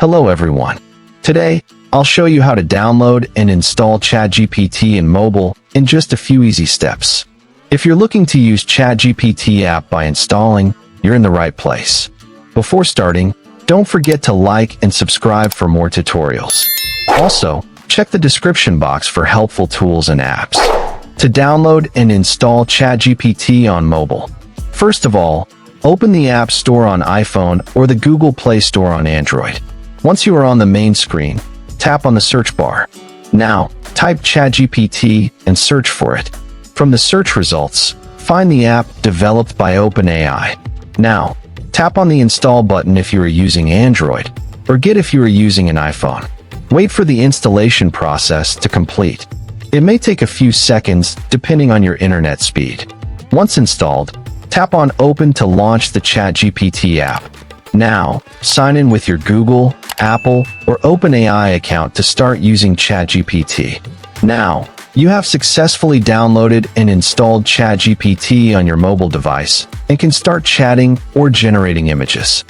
Hello everyone. Today, I'll show you how to download and install ChatGPT in mobile in just a few easy steps. If you're looking to use ChatGPT app by installing, you're in the right place. Before starting, don't forget to like and subscribe for more tutorials. Also, check the description box for helpful tools and apps. To download and install ChatGPT on mobile, first of all, open the App Store on iPhone or the Google Play Store on Android. Once you are on the main screen, tap on the search bar. Now, type ChatGPT and search for it. From the search results, find the app developed by OpenAI. Now, tap on the install button if you are using Android, or Get if you are using an iPhone. Wait for the installation process to complete. It may take a few seconds depending on your internet speed. Once installed, tap on Open to launch the ChatGPT app. Now, sign in with your Google, Apple, or OpenAI account to start using ChatGPT. Now, you have successfully downloaded and installed ChatGPT on your mobile device and can start chatting or generating images.